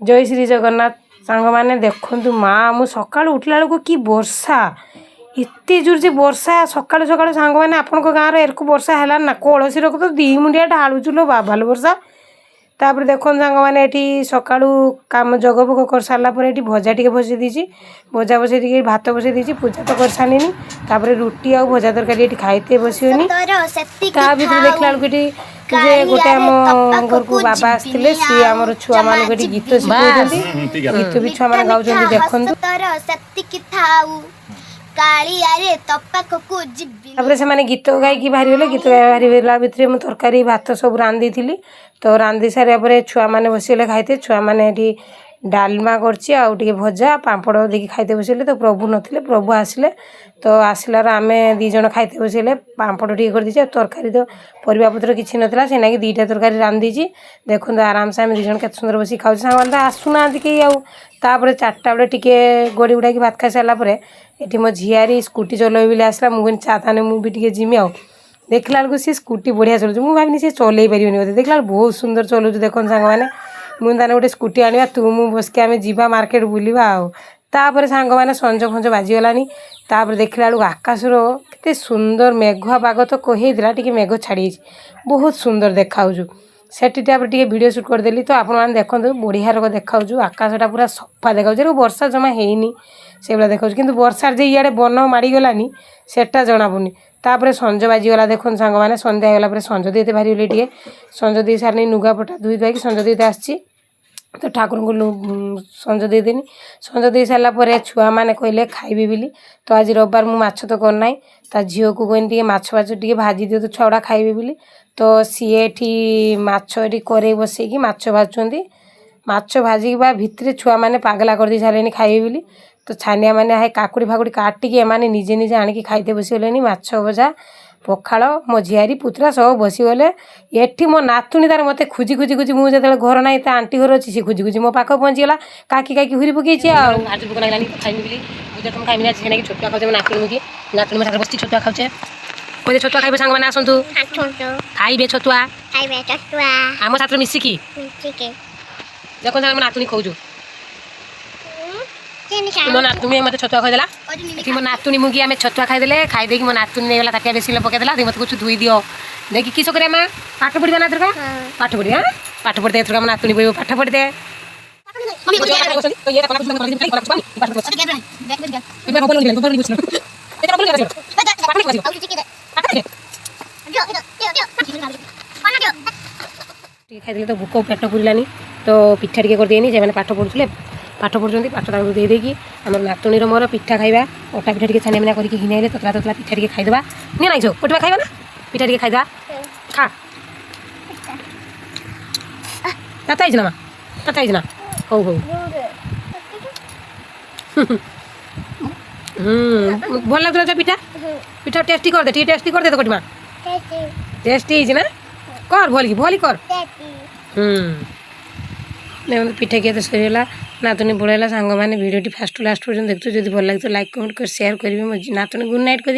जय श्री जगन्नाथ सांग मैंने देखु माँ मु सका उठला बेलू कि वर्षा एत जोर से वर्षा सका सका सांग मैंने आपण गाँव एरक वर्षा है ना कलसी रख तो दी मुंडिया ढालुचु लो बाबाल वर्षा तापर देखो सांग मैंने ये सका कम जग फग कर सारापर ये भजा टी बसई देती भजा बसई दी भात बसई देती पूजा तो कर सारे तापर रुटी आ भजा तरकारी ये खाइते बसोनी ता भर देखला बेलू जे गोटे आम घर को बाबा आसते सी आम छुआ मान गीत शिखुं गीत भी छुआ मैंने गाँव देखते से गीत गायकी बाहरी गले गीत गाय बाहरी भितर मुझे तरकारी भात सब रांधी थी तो रांधी सारे छुआ मैंने बसगले खाइते छुआ मैंने डालमा कर भजा पापड़ देखिए खाइते बसले तो प्रभु नथिले प्रभु आसिले तो आसलार आम दीज खाइते बसले पापड़ टी कर दीजिए तरकारी तो परिवापत्र किसी नाला से ना कि दुईटा तरकारी रांधीची देखो आराम से आम दीज के सुंदर बस खाऊ सांग तो आसुना कहीं आउे चार्टा बेले टे गड़ी गुड़ा भात खाई सारापर ये मो झियारी स्कूटी चलो बोले आसला मुझे चा ताने मुझे जिमी आउ देखला बेलू सी स्कूटी बढ़िया चलाऊ मुझे भाविनी सी चल पारे बोलते देखला बहुत सुंदर चलाऊ देखो सांग मैंने मुझे गोटे स्कूटी आने तू मु बसके आम जा मार्केट बुलवा आउे सांग मैंने संज फंज बाजीगलानी तापर देखला बेलू आकाशर केते सुंदर मेघुआ पाग तो कहीला टी मेघ छाड़ी बहुत सुंदर देखा सेठी टे वीडियो शूट करदेली तो आपने देखो बढ़िया रक देखा आकाशटा पूरा सफा देखा वर्षा जमा है से भाया देखा कि वर्षा जे इे बन माड़गलानी सेटा जना पड़नी तापर संज बाजीगला देखो सांग मैंने सन्ध्या होगा संज देते बाहरी गले टे संज दे सारे नुगापटा धोई धुआई संज देते आसी तो ठाकुर को संज देदेनी संज दे सारापर छुआ मैंने कहले खाइबी बोली तो आज रविवार मुझे माछ तो करना ता झील को कहनी माछ फाछ टे भाजी दियो तो छुआ खाइबे बोली तो सी माछ ये करे बसैकी माछ भाजुंट माछ भाजिक बा भितर छुआ मैंने पागला कर दी सारे खाइबे बोली तो छानिया मैंने हाई काकुड़ी फाकुड़ी काटिकी एमाने निजे निजे आणिकी खाइते बसगले माछ भजा पखाड़ मो झियारी पुतरा सब बसीगले ये मो नातुणी तार मत खोजी खोजी खोजी मुझे जो घर ना तो आंटी घर अच्छी सी खोजी खोजी मो पाख पहुँचीगला काकी काकी हुरी पकई आज भोक लगे खाइबी बोली पूजा तुम खाइबी ना छोटा खाऊ नातुणी मुखी नातुणी मेरे बस छोटा खाऊे कोई छतुआ खाइबे सांग मैंने आसतु खाइबे छतुआ आम छात्र मिसिकी देखो सांग नातुणी खाऊ मो नातुणी मत छतुआ खाईदेला मो नातुणी मुगी आम छतुआ खाईदे खाईदे मो नातुणी नहीं गला ताटिया बेसी पकईदेला मत कुछ धोई दियो देखी किस करिया माँ पाठ पढ़ा ना तुरका पाठ पढ़ी हाँ पाठ पढ़ते तुरका मो नातुणी बोल पाठ पढ़ते खाई तो भोक पेट पुरलानी तो पिठा टे करदेनी से पाठ पढ़ुले पाठ पढ़ुं पाठ दे देकी आम नातुणी मोर पिठा खाइबा अटा पिठा टे छानिया करके घिनाइले ततला ततला पिठा टे खाईदेबा नहीं ना गोटे खाइबा ना पिठा टे खाईदेबा खा ताता ना माँ ताता ना हो हो भल लगुला तो पिठा पिठा टेस्टी कर दे टेस्टी कर दे तो कटिमा टेस्टी ना कर भली कर पिठा किए तो सरीगला नातुणी पढ़ेगा सांग मैंने भिडियो फास्ट लास्ट पर्यटन देखते जो भल लगे तो लाइक कमेंट कर शेयर करेंगे नातुणी गुड नाइट कर